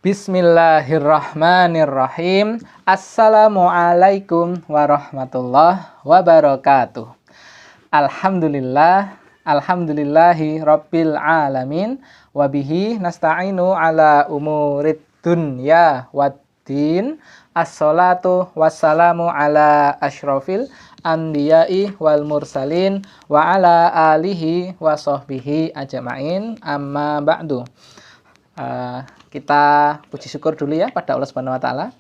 Bismillahirrahmanirrahim. Assalamualaikum warahmatullahi wabarakatuh. Alhamdulillahi rabbil alamin. Wabihi nasta'inu ala umurid dunya waddin. Assalatu wassalamu ala asyrafil anbiya'i wal mursalin wa ala alihi wa sahbihi ajma'in, amma ba'du. Kita puji syukur dulu ya pada Allah Subhanahu wa taala.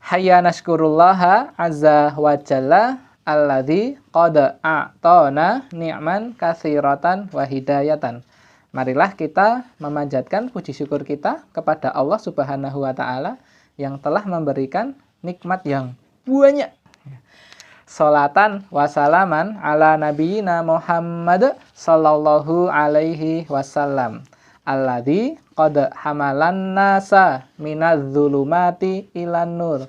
Hayya nashkurullaha azza wa jalla alladzi qad a'tana ni'man katsiratan wa hidayatan. Marilah kita memanjatkan puji syukur kita kepada Allah Subhanahu wa taala yang telah memberikan nikmat yang banyak. Salatan wa salaman ala nabiyina Muhammad sallallahu alaihi wasallam. Alladzi qad hamalan nasa minadz-zulumati ilan nur.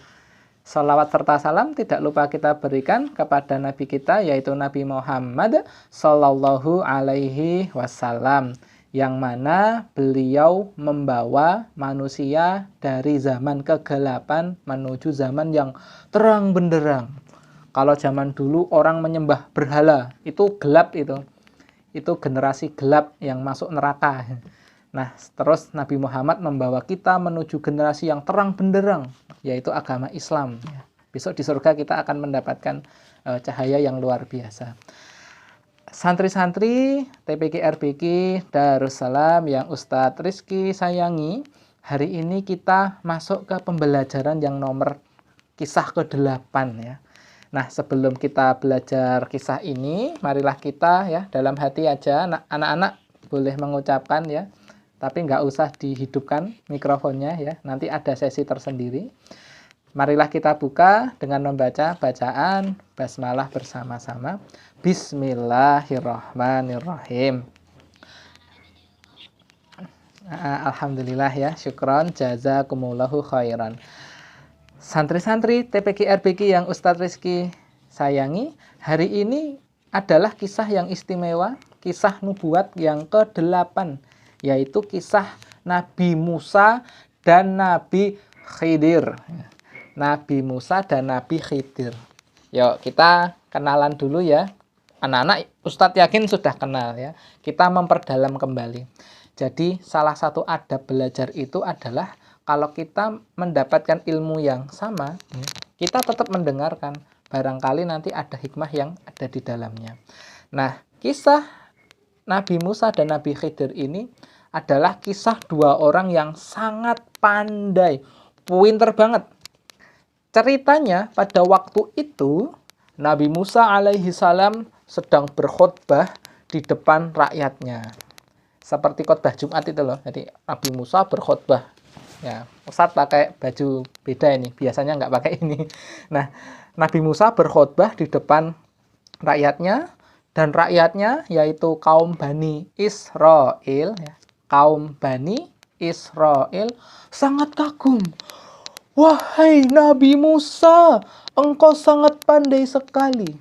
Salawat serta salam tidak lupa kita berikan kepada Nabi kita, yaitu Nabi Muhammad sallallahu alaihi wasallam, yang mana beliau membawa manusia dari zaman kegelapan menuju zaman yang terang benderang. Kalau zaman dulu orang menyembah berhala, itu gelap itu. Itu generasi gelap yang masuk neraka. Nah, terus Nabi Muhammad membawa kita menuju generasi yang terang benderang, yaitu agama Islam. Besok di surga kita akan mendapatkan cahaya yang luar biasa. Santri-santri TPQ RBQ Darussalam yang Ustadz Rizky sayangi, hari ini kita masuk ke pembelajaran yang nomor kisah ke-8 ya. Nah, sebelum kita belajar kisah ini, marilah kita ya dalam hati aja, anak-anak boleh mengucapkan ya, tapi nggak usah dihidupkan mikrofonnya ya, nanti ada sesi tersendiri. Marilah kita buka dengan membaca bacaan basmalah bersama-sama. Bismillahirrahmanirrahim. Alhamdulillah ya, syukron, jazakumullahu khairan. Santri-santri TPQ RBQ yang Ustadz Rizky sayangi, hari ini adalah kisah yang istimewa, kisah nubuat yang ke-8, yaitu kisah Nabi Musa dan Nabi Khidir. Nabi Musa dan Nabi Khidir. Yuk kita kenalan dulu ya. Anak-anak Ustadz yakin sudah kenal ya. Kita memperdalam kembali. Jadi salah satu adab belajar itu adalah kalau kita mendapatkan ilmu yang sama, kita tetap mendengarkan. Barangkali nanti ada hikmah yang ada di dalamnya. Nah, kisah Nabi Musa dan Nabi Khidir ini adalah kisah dua orang yang sangat pandai, pinter banget. Ceritanya pada waktu itu Nabi Musa alaihi salam sedang berkhutbah di depan rakyatnya. Seperti khutbah Jumat itu loh. Jadi Nabi Musa berkhutbah. Ya, Ustadz pakai baju beda ini, biasanya nggak pakai ini. Nah, Nabi Musa berkhutbah di depan rakyatnya, dan rakyatnya yaitu kaum Bani Israel ya. Kaum Bani Israel sangat kagum. Wahai Nabi Musa, engkau sangat pandai sekali.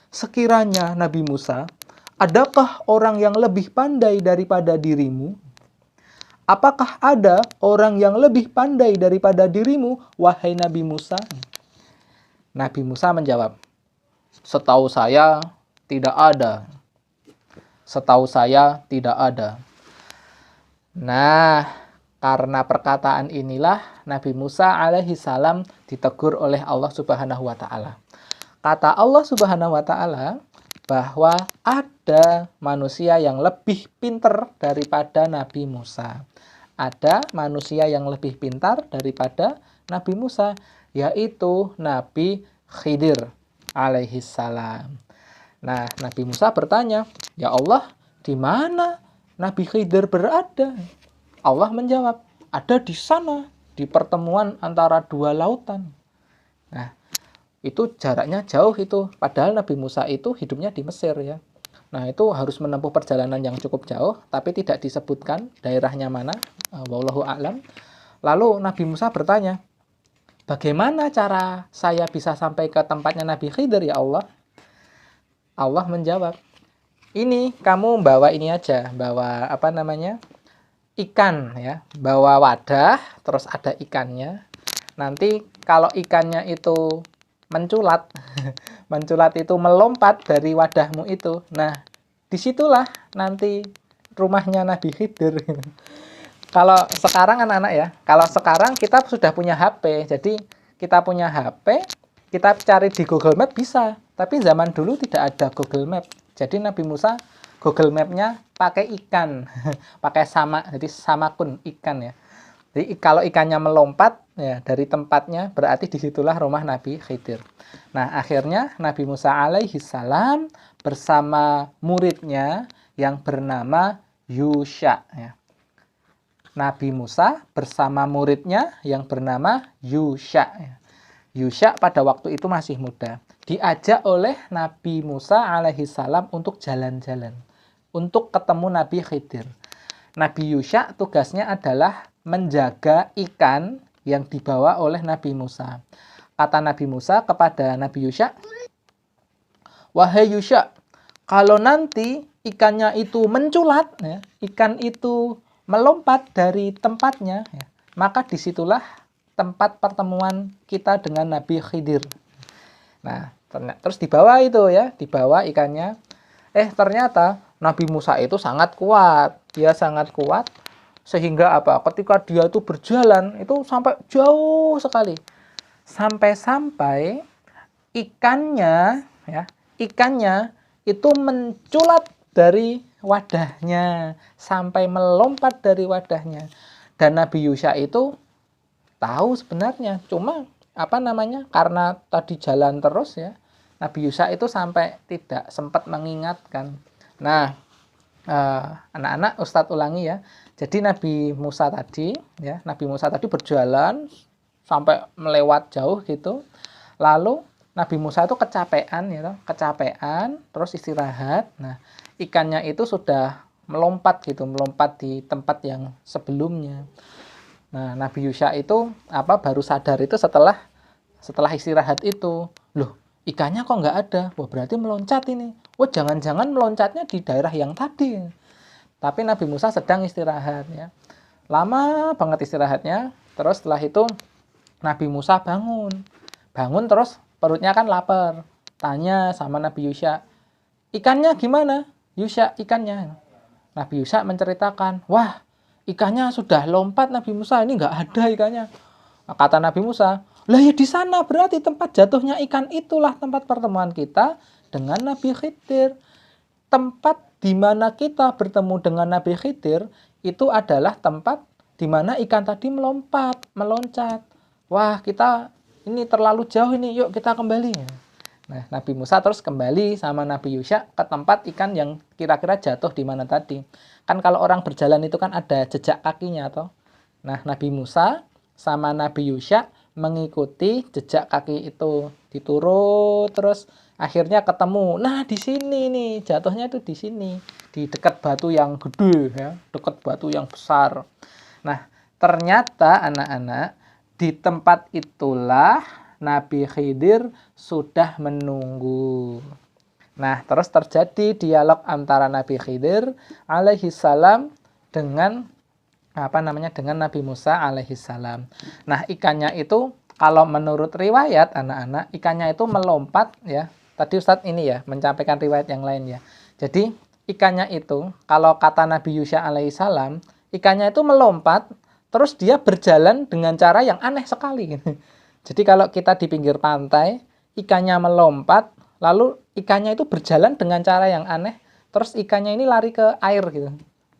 Sekiranya Nabi Musa, adakah orang yang lebih pandai daripada dirimu? Apakah ada orang yang lebih pandai daripada dirimu, wahai Nabi Musa? Nabi Musa menjawab, setahu saya tidak ada. Setahu saya tidak ada. Nah, karena perkataan inilah Nabi Musa alaihi salam ditegur oleh Allah Subhanahu wa taala. Kata Allah Subhanahu wa taala bahwa ada manusia yang lebih pintar daripada Nabi Musa. Ada manusia yang lebih pintar daripada Nabi Musa, yaitu Nabi Khidir alaihi salam. Nah, Nabi Musa bertanya, "Ya Allah, di mana Nabi Khidir berada?" Allah menjawab, ada di sana, di pertemuan antara dua lautan. Nah, itu jaraknya jauh itu. Padahal Nabi Musa itu hidupnya di Mesir ya. Nah, itu harus menempuh perjalanan yang cukup jauh, tapi tidak disebutkan daerahnya mana. Wallahu a'lam. Lalu Nabi Musa bertanya, bagaimana cara saya bisa sampai ke tempatnya Nabi Khidir ya Allah? Allah menjawab, ini kamu bawa ini aja, bawa ikan ya, bawa wadah, terus ada ikannya. Nanti kalau ikannya itu menculat, menculat itu melompat dari wadahmu itu. Nah, disitulah nanti rumahnya Nabi Khidir. Kalau sekarang anak-anak ya, kalau sekarang kita sudah punya HP, jadi kita punya HP, kita cari di Google Map bisa. Tapi zaman dulu tidak ada Google Map. Jadi Nabi Musa Google Map-nya pakai ikan, pakai sama, jadi samakun ikan ya. Jadi kalau ikannya melompat ya dari tempatnya, berarti disitulah rumah Nabi Khidir. Nah akhirnya Nabi Musa alaihi salam bersama muridnya yang bernama Yusha ya. Nabi Musa bersama muridnya yang bernama Yusha ya. Yusha pada waktu itu masih muda. Diajak oleh Nabi Musa alaihi salam untuk jalan-jalan, untuk ketemu Nabi Khidir. Nabi Yusha tugasnya adalah menjaga ikan yang dibawa oleh Nabi Musa. Kata Nabi Musa kepada Nabi Yusha, "Wahai Yusha, kalau nanti ikannya itu menculat, ya, ikan itu melompat dari tempatnya, ya, maka disitulah tempat pertemuan kita dengan Nabi Khidir." Nah, terus dibawa itu ya, dibawa ikannya. Ternyata Nabi Musa itu sangat kuat. Dia sangat kuat sehingga apa? Ketika dia itu berjalan itu sampai jauh sekali. Sampai-sampai ikannya ya, ikannya itu menculat dari wadahnya sampai melompat dari wadahnya. Dan Nabi Yusha itu tahu sebenarnya, cuma karena tadi jalan terus ya, Nabi Yusha itu sampai tidak sempat mengingatkan. Nah, anak-anak Ustadz ulangi ya. Jadi Nabi Musa tadi berjalan sampai melewat jauh gitu. Lalu Nabi Musa itu kecapean ya, terus istirahat. Nah, ikannya itu sudah melompat di tempat yang sebelumnya. Nah, Nabi Yusha itu baru sadar itu setelah istirahat itu. Loh, ikannya kok nggak ada? Wah, berarti meloncat ini. Oh, jangan-jangan meloncatnya di daerah yang tadi. Tapi Nabi Musa sedang istirahat ya. Lama banget istirahatnya. Terus setelah itu Nabi Musa bangun. Bangun terus perutnya kan lapar. Tanya sama Nabi Yusha, "Ikannya gimana?" "Yusha, ikannya." Nabi Yusha menceritakan, "Wah, ikannya sudah lompat Nabi Musa, ini nggak ada ikannya." Nah, kata Nabi Musa, "Lah ya di sana berarti tempat jatuhnya ikan itulah tempat pertemuan kita dengan Nabi Khidir. Tempat di mana kita bertemu dengan Nabi Khidir itu adalah tempat di mana ikan tadi meloncat. Wah, kita ini terlalu jauh ini, yuk kita kembali." Nah, Nabi Musa terus kembali sama Nabi Yusha ke tempat ikan yang kira-kira jatuh di mana tadi. Kan kalau orang berjalan itu kan ada jejak kakinya toh. Nah, Nabi Musa sama Nabi Yusha mengikuti jejak kaki itu, diturut terus akhirnya ketemu. Nah, di sini nih, jatuhnya itu di sini, di dekat batu yang gede ya, dekat batu yang besar. Nah, ternyata anak-anak di tempat itulah Nabi Khidir sudah menunggu. Nah, terus terjadi dialog antara Nabi Khidir alaihi salam dengan dengan Nabi Musa alaihi salam. Nah, ikannya itu kalau menurut riwayat anak-anak, ikannya itu melompat ya. Tadi Ustadz ini ya menyampaikan riwayat yang lain ya. Jadi, ikannya itu kalau kata Nabi Yusha alaihi salam, ikannya itu melompat terus dia berjalan dengan cara yang aneh sekali. Jadi kalau kita di pinggir pantai, ikannya melompat, lalu ikannya itu berjalan dengan cara yang aneh, terus ikannya ini lari ke air gitu.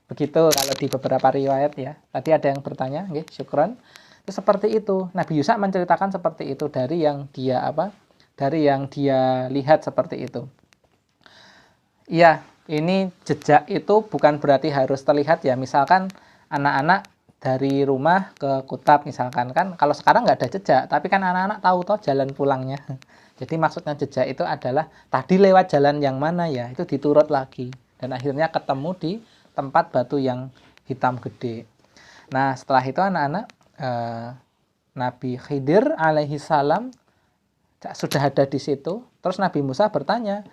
Begitu kalau di beberapa riwayat ya. Tadi ada yang bertanya, nggih, syukron. Itu seperti itu. Nabi Yusha menceritakan seperti itu dari yang dia lihat seperti itu. Iya, ini jejak itu bukan berarti harus terlihat ya. Misalkan anak-anak dari rumah ke Kutab misalkan kan, kalau sekarang nggak ada jejak, tapi kan anak-anak tahu toh jalan pulangnya. Jadi maksudnya jejak itu adalah tadi lewat jalan yang mana ya, itu diturut lagi dan akhirnya ketemu di tempat batu yang hitam gede. Nah, setelah itu anak-anak Nabi Khidir alaihi salam sudah ada di situ. Terus Nabi Musa bertanya,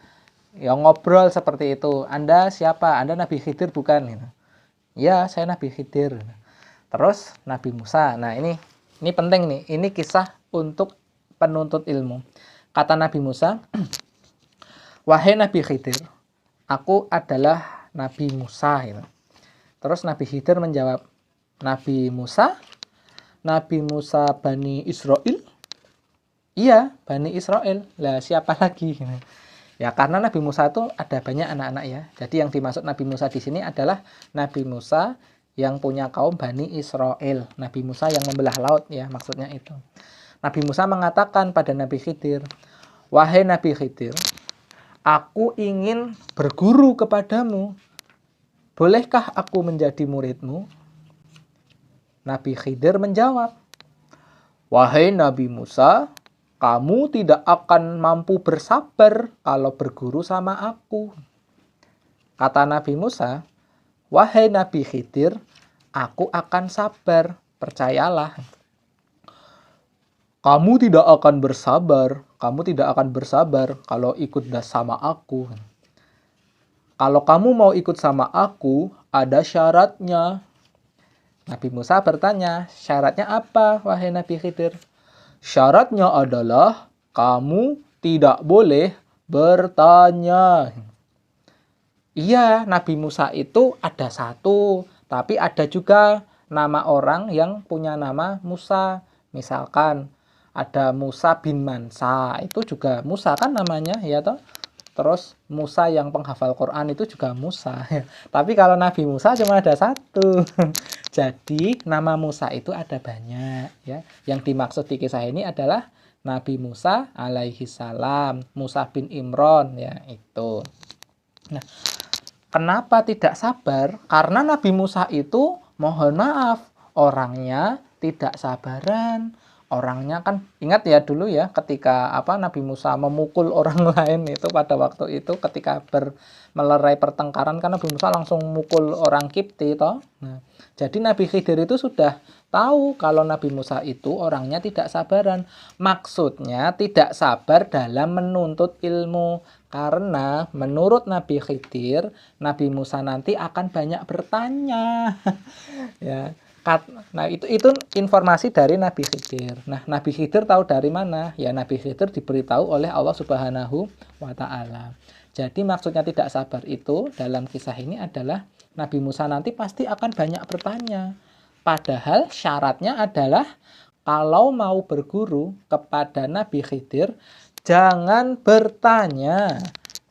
ya ngobrol seperti itu, "Anda siapa? Anda Nabi Khidir bukan?" Gitu. Ya, saya Nabi Khidir. Terus Nabi Musa. Nah, ini penting nih. Ini kisah untuk penuntut ilmu. Kata Nabi Musa, wahai Nabi Khidir, aku adalah Nabi Musa. Gitu. Terus Nabi Khidir menjawab, Nabi Musa Bani Israel? Iya, Bani Israel. Lah, siapa lagi? Gitu. Ya, karena Nabi Musa itu ada banyak anak-anak ya. Jadi yang dimaksud Nabi Musa di sini adalah Nabi Musa yang punya kaum Bani Israel. Nabi Musa yang membelah laut ya, maksudnya itu. Nabi Musa mengatakan pada Nabi Khidir, wahai Nabi Khidir, aku ingin berguru kepadamu. Bolehkah aku menjadi muridmu? Nabi Khidir menjawab, wahai Nabi Musa, kamu tidak akan mampu bersabar kalau berguru sama aku. Kata Nabi Musa, wahai Nabi Khidir, aku akan sabar, percayalah. Kamu tidak akan bersabar kalau ikut sama aku. Kalau kamu mau ikut sama aku, ada syaratnya. Nabi Musa bertanya, syaratnya apa, wahai Nabi Khidir? Syaratnya adalah kamu tidak boleh bertanya. Iya, Nabi Musa itu ada satu, tapi ada juga nama orang yang punya nama Musa. Misalkan ada Musa bin Mansa, itu juga Musa kan namanya, ya toh? Terus Musa yang penghafal Quran itu juga Musa. Tapi kalau Nabi Musa cuma ada satu. Jadi nama Musa itu ada banyak ya. Yang dimaksud di kisah ini adalah Nabi Musa alaihi salam, Musa bin Imran ya itu. Nah, kenapa tidak sabar? Karena Nabi Musa itu mohon maaf orangnya tidak sabaran. Orangnya kan ingat ya dulu ya ketika Nabi Musa memukul orang lain itu pada waktu itu ketika melerai pertengkaran kan Nabi Musa langsung mukul orang Kipti toh. Nah, jadi Nabi Khidir itu sudah tahu kalau Nabi Musa itu orangnya tidak sabaran. Maksudnya tidak sabar dalam menuntut ilmu karena menurut Nabi Khidir, Nabi Musa nanti akan banyak bertanya. Ya. Nah, itu informasi dari Nabi Khidir. Nah, Nabi Khidir tahu dari mana? Ya, Nabi Khidir diberitahu oleh Allah Subhanahu wa taala. Jadi maksudnya tidak sabar itu dalam kisah ini adalah Nabi Musa nanti pasti akan banyak bertanya. Padahal syaratnya adalah kalau mau berguru kepada Nabi Khidir, jangan bertanya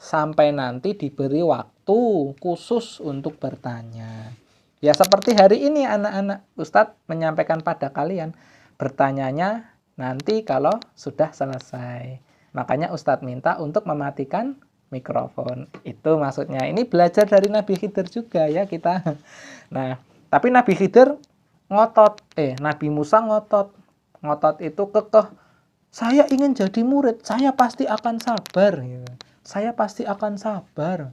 sampai nanti diberi waktu khusus untuk bertanya. Ya seperti hari ini anak-anak Ustadz menyampaikan pada kalian, bertanyanya nanti kalau sudah selesai. Makanya Ustadz minta untuk mematikan mikrofon. Itu maksudnya. Ini belajar dari Nabi Khidir juga ya kita. Nah, tapi Nabi Khidir Nabi Musa ngotot. Ngotot itu kekeh. Saya ingin jadi murid, saya pasti akan sabar. Saya pasti akan sabar.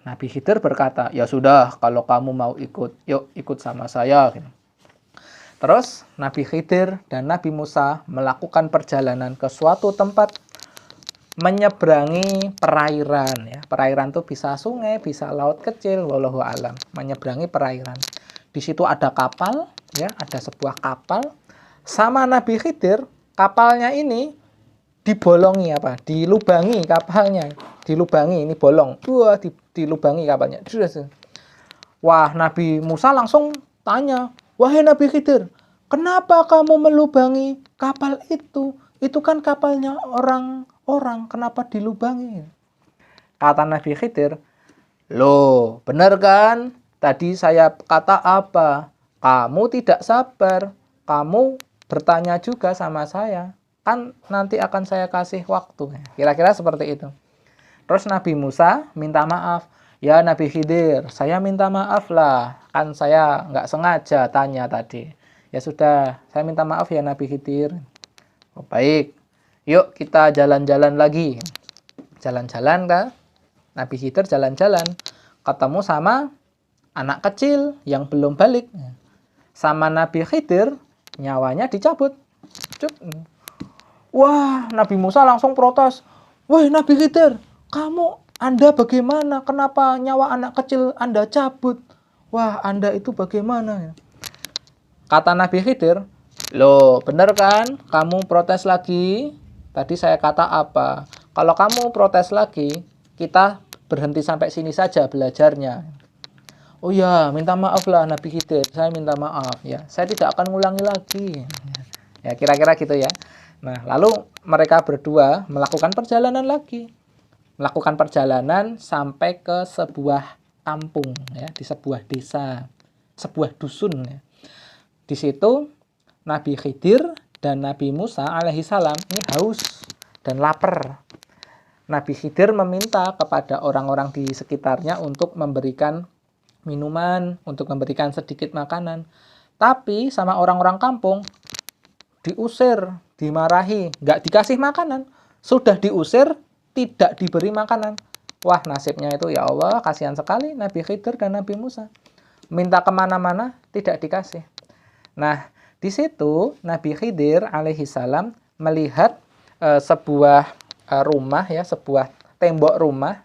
Nabi Khidir berkata, ya sudah kalau kamu mau ikut, yuk ikut sama saya. Terus Nabi Khidir dan Nabi Musa melakukan perjalanan ke suatu tempat menyeberangi perairan. Ya. Perairan itu bisa sungai, bisa laut kecil, wallahu alam. Menyeberangi perairan. Di situ ada kapal, ya, ada sebuah kapal. Sama Nabi Khidir, kapalnya ini dibolongi dilubangi kapalnya, dilubangi ini bolong, dilubangi kapalnya. Wah, Nabi Musa langsung tanya, wahai Nabi Khidir, kenapa kamu melubangi kapal itu? Itu kan kapalnya orang, kenapa dilubangi? Kata Nabi Khidir, loh, benar kan? Tadi saya kata apa? Kamu tidak sabar, kamu bertanya juga sama saya. Kan nanti akan saya kasih waktu. Kira-kira seperti itu. Terus Nabi Musa minta maaf. Ya Nabi Khidir, saya minta maaf lah. Kan saya nggak sengaja tanya tadi. Ya sudah, saya minta maaf ya Nabi Khidir. Oh, baik, yuk kita jalan-jalan lagi. Jalan-jalan kan? Nabi Khidir jalan-jalan. Ketemu sama anak kecil yang belum balik. Sama Nabi Khidir, nyawanya dicabut. Wah, Nabi Musa langsung protes. Wah, Nabi Khidir, Anda bagaimana? Kenapa nyawa anak kecil Anda cabut? wah Anda itu bagaimana? Kata Nabi Khidir, loh bener kan? Kamu protes lagi? Tadi saya kata apa? Kalau kamu protes lagi, kita berhenti sampai sini saja belajarnya. Oh ya, minta maaf lah Nabi Khidir, saya minta maaf ya. Saya tidak akan ngulangi lagi. Ya, kira-kira gitu ya. Nah, lalu mereka berdua melakukan perjalanan lagi. Melakukan perjalanan sampai ke sebuah kampung ya, di sebuah desa, sebuah dusun ya. Di situ Nabi Khidir dan Nabi Musa alaihissalam ini haus dan lapar. Nabi Khidir meminta kepada orang-orang di sekitarnya untuk memberikan minuman, untuk memberikan sedikit makanan. Tapi sama orang-orang kampung diusir, dimarahi, nggak dikasih makanan. Sudah diusir, tidak diberi makanan. Wah, nasibnya itu ya Allah, kasihan sekali Nabi Khidir dan Nabi Musa. Minta kemana-mana, tidak dikasih. Nah, di situ Nabi Khidir alaihissalam melihat sebuah rumah ya, sebuah tembok rumah.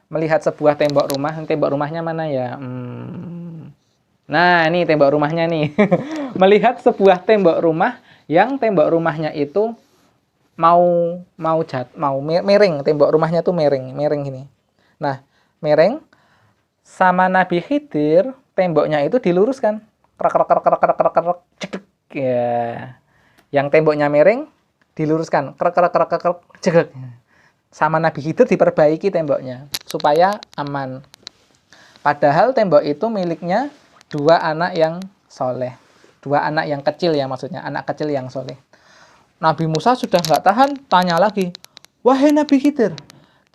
Melihat sebuah tembok rumah. Tembok rumahnya mana ya? Nah, ini tembok rumahnya nih. Melihat sebuah tembok rumah yang tembok rumahnya itu mau miring. Tembok rumahnya tuh miring gini. Nah, miring sama Nabi Khidir, temboknya itu diluruskan. Cekek ya. Yang temboknya miring diluruskan. Cekek. Sama Nabi Khidir diperbaiki temboknya supaya aman. Padahal tembok itu miliknya dua anak yang soleh. Dua anak yang kecil ya maksudnya. Anak kecil yang soleh. Nabi Musa sudah nggak tahan, tanya lagi. Wahai Nabi Khidir,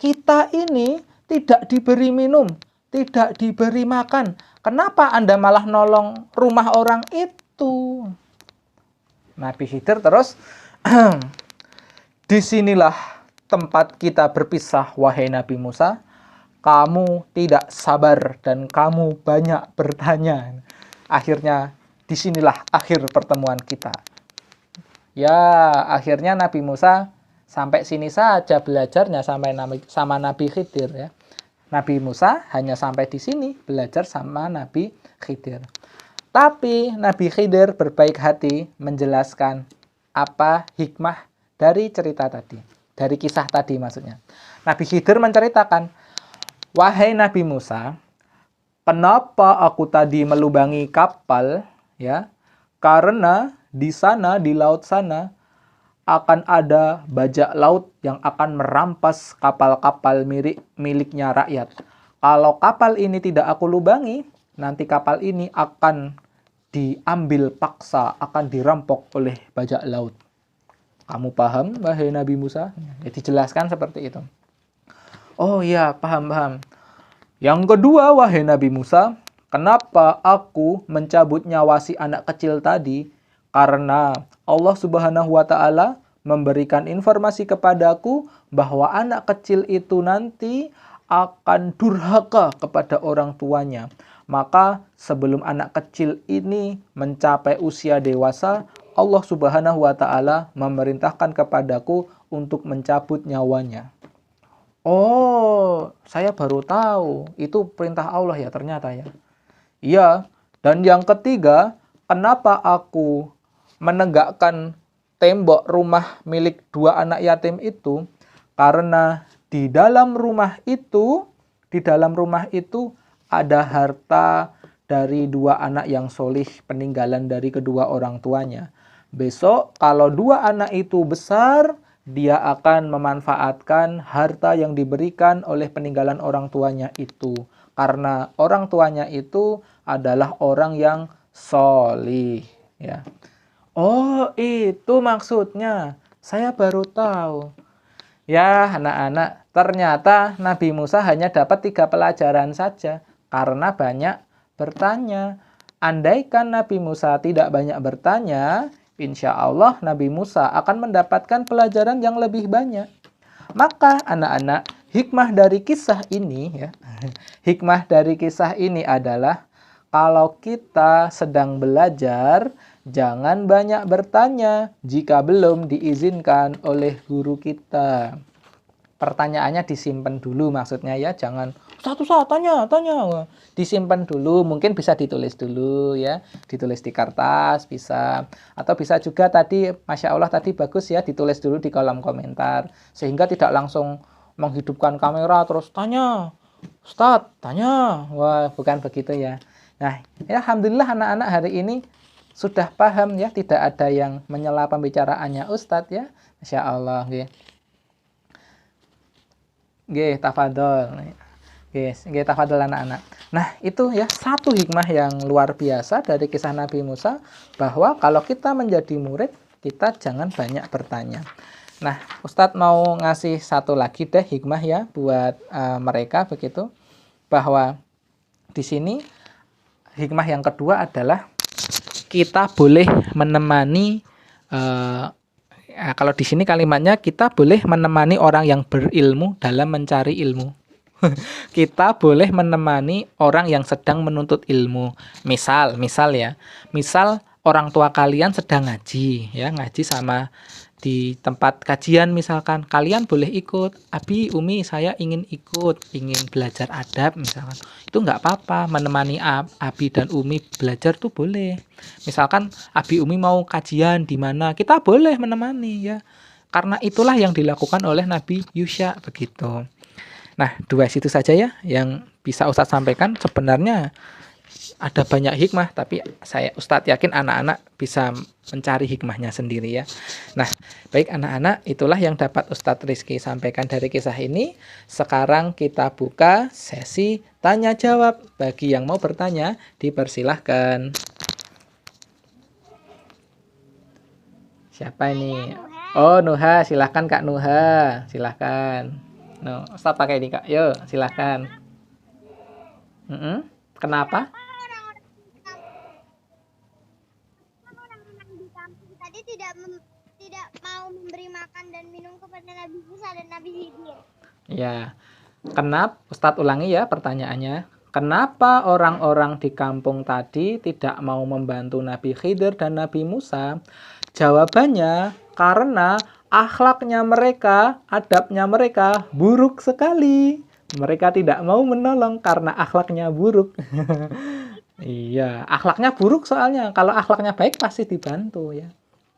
kita ini tidak diberi minum, tidak diberi makan. Kenapa Anda malah nolong rumah orang itu? Nabi Khidir terus, disinilah tempat kita berpisah, wahai Nabi Musa. Kamu tidak sabar dan kamu banyak bertanya. Akhirnya disinilah akhir pertemuan kita. Ya, akhirnya Nabi Musa sampai sini saja belajarnya sama Nabi Khidir ya. Nabi Musa hanya sampai di sini belajar sama Nabi Khidir. Tapi Nabi Khidir berbaik hati menjelaskan apa hikmah dari cerita tadi. Dari kisah tadi maksudnya. Nabi Khidir menceritakan, wahai Nabi Musa, kenapa aku tadi melubangi kapal ya? Karena di sana, di laut sana, akan ada bajak laut yang akan merampas kapal-kapal miliknya rakyat. Kalau kapal ini tidak aku lubangi, nanti kapal ini akan diambil paksa, akan dirampok oleh bajak laut. Kamu paham, wahai Nabi Musa? Ya, dijelaskan seperti itu. Oh iya, paham. Yang kedua, wahai Nabi Musa, kenapa aku mencabut nyawa si anak kecil tadi? Karena Allah Subhanahu wa Ta'ala memberikan informasi kepadaku bahwa anak kecil itu nanti akan durhaka kepada orang tuanya. Maka sebelum anak kecil ini mencapai usia dewasa, Allah Subhanahu wa Ta'ala memerintahkan kepadaku untuk mencabut nyawanya. Oh, saya baru tahu. Itu perintah Allah ya ternyata ya. Iya, dan yang ketiga, kenapa aku menegakkan tembok rumah milik dua anak yatim itu? Karena di dalam rumah itu ada harta dari dua anak yang solih peninggalan dari kedua orang tuanya. Besok kalau dua anak itu besar, dia akan memanfaatkan harta yang diberikan oleh peninggalan orang tuanya itu. Karena orang tuanya itu adalah orang yang solih. Ya. Oh, itu maksudnya. Saya baru tahu. Ya, anak-anak, ternyata Nabi Musa hanya dapat 3 pelajaran saja. Karena banyak bertanya. Andaikan Nabi Musa tidak banyak bertanya, insya Allah Nabi Musa akan mendapatkan pelajaran yang lebih banyak. Maka anak-anak, hikmah dari kisah ini adalah kalau kita sedang belajar, jangan banyak bertanya jika belum diizinkan oleh guru kita. pertanyaannya disimpan dulu, maksudnya ya, jangan satu-satu tanya. Disimpan dulu, mungkin bisa ditulis dulu ya, ditulis di kertas bisa, atau bisa juga tadi, Masya Allah tadi bagus ya, ditulis dulu di kolom komentar, sehingga tidak langsung menghidupkan kamera terus tanya, Ustadz, tanya. Wah, bukan begitu ya. Nah, ya alhamdulillah anak-anak hari ini sudah paham ya, tidak ada yang menyela pembicaraannya Ustadz ya. Masya Allah, nggih. Nggih, tafadhol. Nggih, tafadhol anak-anak. Nah, itu ya satu hikmah yang luar biasa dari kisah Nabi Musa, bahwa kalau kita menjadi murid, kita jangan banyak bertanya. Nah, Ustadz mau ngasih satu lagi deh hikmah ya buat mereka begitu, bahwa di sini hikmah yang kedua adalah kita boleh menemani kalau di sini kalimatnya kita boleh menemani orang yang berilmu dalam mencari ilmu. Kita boleh menemani orang yang sedang menuntut ilmu. Misal ya. Misal orang tua kalian sedang ngaji ya, ngaji sama di tempat kajian misalkan, kalian boleh ikut. Abi, Umi, saya ingin ikut, ingin belajar adab misalkan. Itu nggak apa-apa, menemani Abi dan Umi belajar tuh boleh. Misalkan Abi Umi mau kajian di mana, kita boleh menemani ya. Karena itulah yang dilakukan oleh Nabi Yusha begitu. Nah, dua situ saja ya yang bisa Ustadz sampaikan. Sebenarnya ada banyak hikmah, tapi Ustadz yakin anak-anak bisa mencari hikmahnya sendiri ya. Nah, baik anak-anak, itulah yang dapat Ustadz Rizky sampaikan dari kisah ini. Sekarang kita buka sesi tanya jawab. Bagi yang mau bertanya, dipersilahkan. Siapa ini? Oh, Nuha, silahkan Kak Nuha, silahkan. No, Ustadz pakai ini Kak, yuk silahkan. Kenapa? Tadi tidak mau memberi makan dan minum kepada Nabi Musa dan Nabi Khidir. Ya, kenapa? Ustadz ulangi ya pertanyaannya. Kenapa orang-orang di kampung tadi tidak mau membantu Nabi Khidir dan Nabi Musa? Jawabannya karena akhlaknya mereka, adabnya mereka buruk sekali. Mereka tidak mau menolong karena akhlaknya buruk. Iya, akhlaknya buruk soalnya. Kalau akhlaknya baik pasti dibantu ya.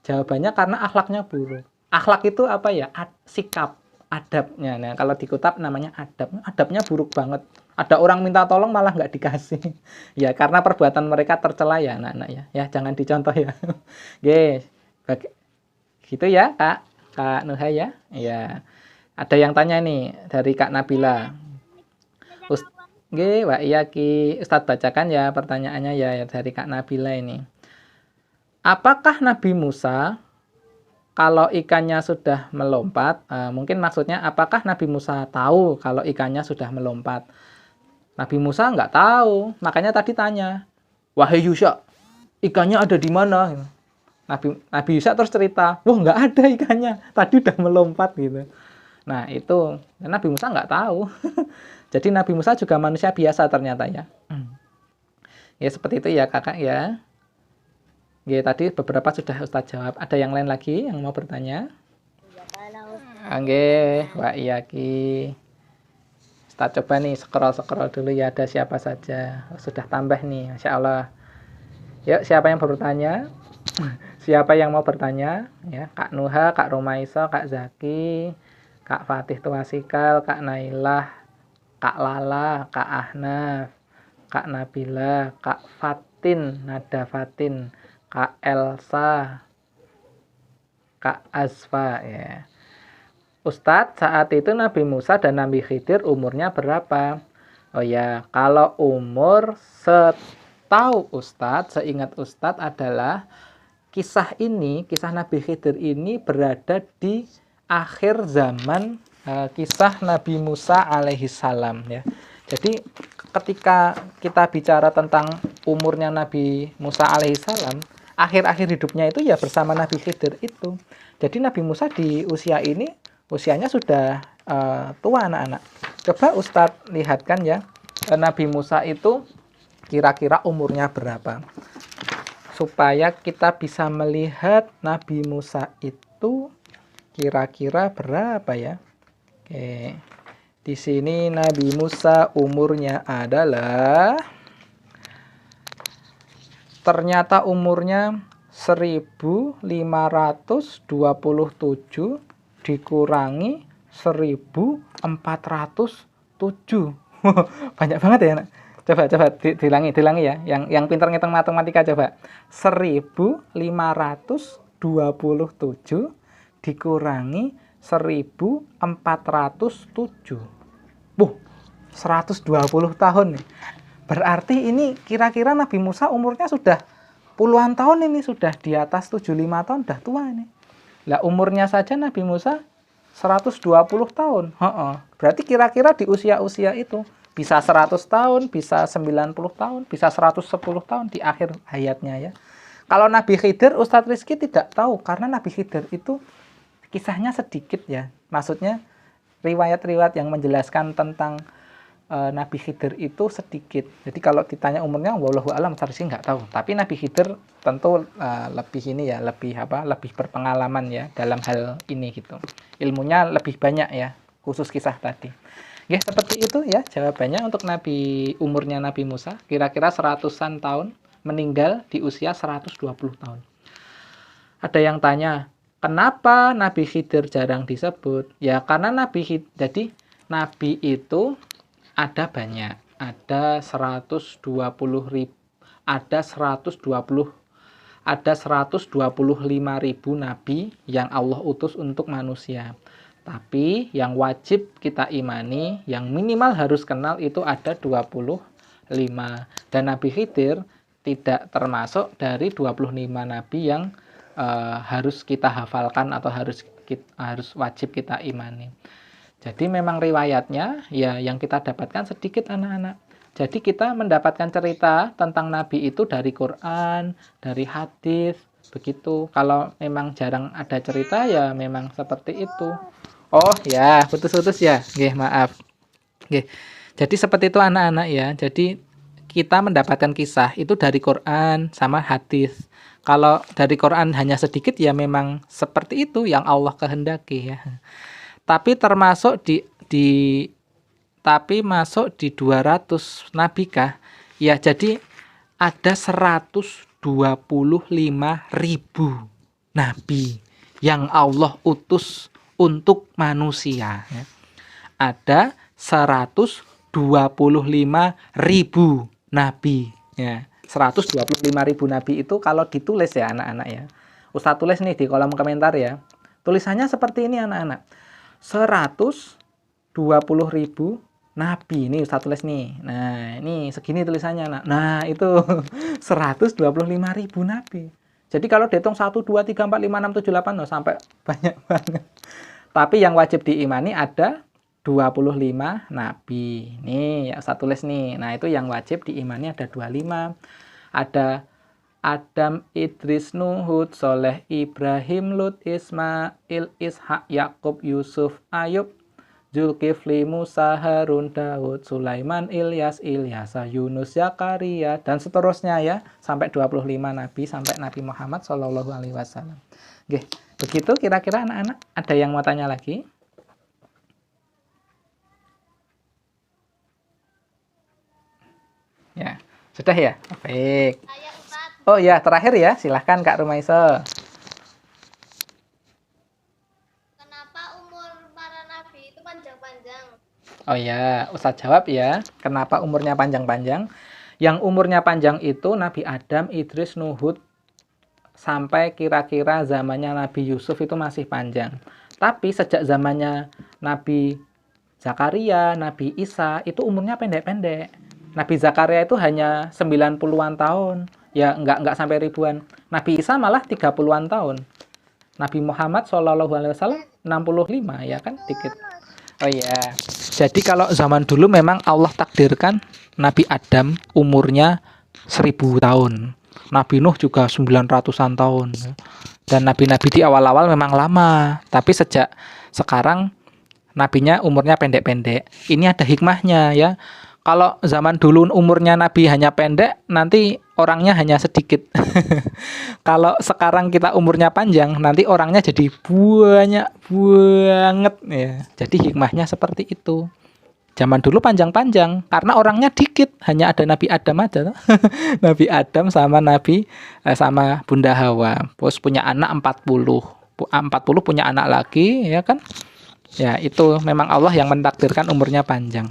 Jawabannya karena akhlaknya buruk. Akhlak itu apa ya? Sikap, adabnya. Nah, kalau di kitab namanya adab. Adabnya buruk banget. Ada orang minta tolong malah nggak dikasih. Ya, karena perbuatan mereka tercela ya anak-anak ya. Ya, jangan dicontoh ya. Oke, gitu ya Kak Nuha ya. Ya. Ada yang tanya nih dari Kak Nabila. Nggih, Wak iya Ki. Ustadz bacakan ya pertanyaannya ya dari Kak Nabila ini. Apakah Nabi Musa kalau ikannya sudah melompat, mungkin maksudnya apakah Nabi Musa tahu kalau ikannya sudah melompat? Nabi Musa nggak tahu, makanya tadi tanya, wahai Yusha, ikannya ada di mana? Nabi Yusha terus cerita, wah nggak ada ikannya, tadi udah melompat gitu. Nah itu Nabi Musa nggak tahu. Jadi Nabi Musa juga manusia biasa ternyata ya. Ya seperti itu ya kakak ya. Ya tadi beberapa sudah Ustadz jawab. Ada yang lain lagi yang mau bertanya? Oke, Wak Iyaki. Ustadz coba nih scroll dulu ya, ada siapa saja. Sudah tambah nih, Masya Allah. Yuk siapa yang bertanya? Siapa yang mau bertanya? Ya, Kak Nuha, Kak Romaiso, Kak Zaki, Kak Fatih Tuasikal, Kak Nailah, Kak Lala, Kak Ahnaf, Kak Nabila, Kak Fatin, Nada Fatin, Kak Elsa, Kak Azfa ya. Ustadz, saat itu Nabi Musa dan Nabi Khidir umurnya berapa? Oh ya, kalau umur setahu Ustadz, seingat Ustadz adalah kisah Nabi Khidir ini berada di akhir zaman kisah Nabi Musa alaihi salam ya. Jadi ketika kita bicara tentang umurnya Nabi Musa alaihi salam, akhir-akhir hidupnya itu ya bersama Nabi Khidir itu. Jadi Nabi Musa di usia ini, usianya sudah tua anak-anak. Coba Ustadz lihatkan ya, Nabi Musa itu kira-kira umurnya berapa. Supaya kita bisa melihat Nabi Musa itu kira-kira berapa ya. Oke. Di sini Nabi Musa umurnya adalah, ternyata umurnya 1527 dikurangi 1407. Banyak banget ya, Nak. Coba dilangi ya. Yang pintar ngitung matematika coba. 1527 dikurangi 1407. 120 tahun nih. Berarti ini kira-kira Nabi Musa umurnya sudah puluhan tahun ini, sudah di atas 75 tahun, udah tua ini. Lah umurnya saja Nabi Musa 120 tahun. Berarti kira-kira di usia-usia itu bisa 100 tahun, bisa 90 tahun, bisa 110 tahun di akhir hayatnya ya. Kalau Nabi Khidir, Ustadz Rizky tidak tahu karena Nabi Khidir itu kisahnya sedikit ya. Maksudnya riwayat-riwayat yang menjelaskan tentang Nabi Khidir itu sedikit. Jadi kalau ditanya umurnya, wallahu alam, Ustadz Rizky nggak tahu. Tapi Nabi Khidir tentu lebih ini ya, lebih berpengalaman ya dalam hal ini gitu. Ilmunya lebih banyak ya, khusus kisah tadi. Ya, seperti itu ya jawabannya untuk umurnya Nabi Musa, kira-kira 100-an tahun, meninggal di usia 120 tahun. Ada yang tanya, kenapa Nabi Khidir jarang disebut? Ya karena jadi Nabi itu ada banyak, ada 125.000 Nabi yang Allah utus untuk manusia. Tapi yang wajib kita imani, yang minimal harus kenal itu ada 25. Dan Nabi Khidir tidak termasuk dari 25 Nabi yang harus kita hafalkan atau harus wajib kita imani. Jadi memang riwayatnya ya yang kita dapatkan sedikit anak-anak. Jadi kita mendapatkan cerita tentang Nabi itu dari Quran, dari hadis, begitu. Kalau memang jarang ada cerita ya memang seperti itu. Oh ya, putus-putus ya. Nggih, maaf. Nggih. Jadi seperti itu anak-anak ya. Jadi kita mendapatkan kisah itu dari Quran sama hadis. Kalau dari Quran hanya sedikit ya memang seperti itu yang Allah kehendaki ya. Tapi termasuk masuk di 200 nabi kah? Ya, jadi ada 125.000 nabi yang Allah utus untuk manusia ya. Ada 125.000 nabi ya. 125.000 nabi itu kalau ditulis ya anak-anak ya. Ustadz tulis nih di kolom komentar ya. Tulisannya seperti ini anak-anak. 120.000 nabi. Ini Ustadz tulis nih. Nah, ini segini tulisannya anak. Nah, itu 125.000 nabi. Jadi kalau dihitung 1, 2, 3, 4, 5, 6, 7, 8 oh, sampai banyak banget. Tapi yang wajib diimani ada 25 nabi. Nih, ya Ustadz tulis nih. Nah, itu yang wajib diimani ada 25. Ada Adam, Idris, Nuh, Hud, Soleh, Ibrahim, Lut, Ismail, Ishak, Yakub, Yusuf, Ayub, Zulkifli, Musa, Harun, Daud, Sulaiman, Ilyas, Ilyasa, Yunus, Zakaria, dan seterusnya ya. Sampai 25 nabi, sampai Nabi Muhammad SAW. Oke, begitu kira-kira anak-anak. Ada yang mau tanya lagi? Ya, sudah ya? Baik. Oh ya, terakhir ya. Silahkan Kak Rumaiso. Oh ya, Ustadz jawab ya. Kenapa umurnya panjang-panjang? Yang umurnya panjang itu Nabi Adam, Idris, Nuh, Hud, sampai kira-kira zamannya Nabi Yusuf itu masih panjang. Tapi sejak zamannya Nabi Zakaria, Nabi Isa, itu umurnya pendek-pendek. Nabi Zakaria itu hanya 90-an tahun. Ya, enggak sampai ribuan. Nabi Isa malah 30-an tahun. Nabi Muhammad SAW 65, ya kan? Dikit. Oh iya. Jadi kalau zaman dulu memang Allah takdirkan Nabi Adam umurnya 1000 tahun. Nabi Nuh juga 900-an tahun. Dan nabi-nabi di awal-awal memang lama. Tapi sejak sekarang nabinya umurnya pendek-pendek. Ini ada hikmahnya ya. Kalau zaman dulu umurnya Nabi hanya pendek, nanti orangnya hanya sedikit. Kalau sekarang kita umurnya panjang, nanti orangnya jadi banyak banget ya. Jadi hikmahnya seperti itu. Zaman dulu panjang-panjang karena orangnya dikit, hanya ada Nabi Adam aja toh. Nabi Adam sama sama Bunda Hawa. Terus punya anak 40. 40 punya anak lagi ya kan? Ya, itu memang Allah yang mentakdirkan umurnya panjang.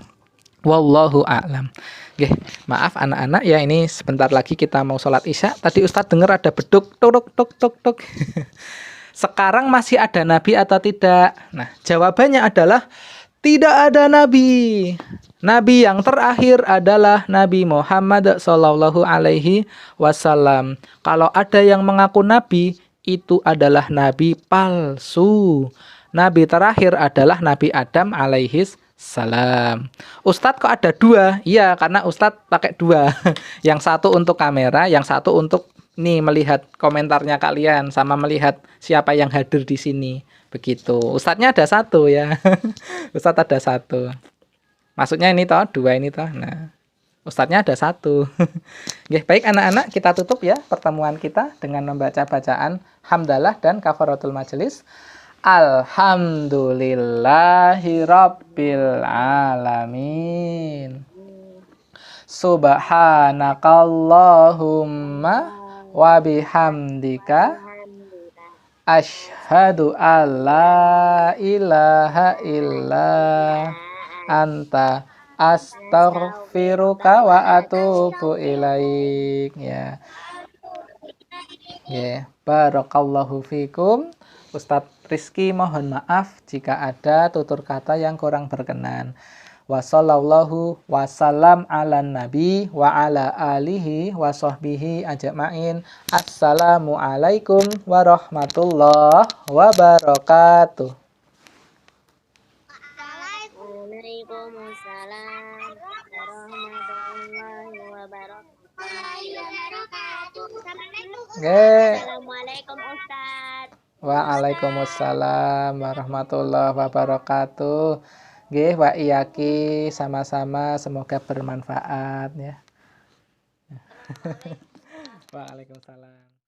Wallahu a'lam. Oke, maaf anak-anak ya, ini sebentar lagi kita mau sholat isya. Tadi Ustadz dengar ada beduk tuk tuk tuk tuk. Sekarang masih ada nabi atau tidak? Nah, jawabannya adalah tidak ada nabi. Nabi yang terakhir adalah Nabi Muhammad Shallallahu Alaihi Wasallam. Kalau ada yang mengaku nabi, itu adalah nabi palsu. Nabi terakhir adalah Nabi Adam alaihi salam. Ustadz kok ada dua? Iya, karena Ustadz pakai dua. Yang satu untuk kamera, yang satu untuk nih melihat komentarnya kalian sama melihat siapa yang hadir di sini. Begitu. Ustadznya ada satu ya. Ustadz ada satu. Maksudnya ini toh, dua ini toh. Nah, Ustadznya ada satu. Oke, baik anak-anak, kita tutup ya pertemuan kita dengan membaca bacaan hamdalah dan kafaratul majelis. Alhamdulillahirabbil alamin. Subhanakallahumma wa bihamdika asyhadu alla ilaha illa anta astaghfiruka wa atubu ilaik ya. Ya, barakallahu fikum. Ustadz Rizky mohon maaf jika ada tutur kata yang kurang berkenan. Wassallallahu wasallam ala nabi wa ala alihi wa sahbihi ajma'in. Assalamualaikum warahmatullahi wabarakatuh. Waalaikumsalam warahmatullahi wabarakatuh. Assalamualaikum Ustaz. Waalaikumsalam warahmatullahi wabarakatuh. Nggih, wa iyaki sama-sama, semoga bermanfaat ya. Waalaikumsalam.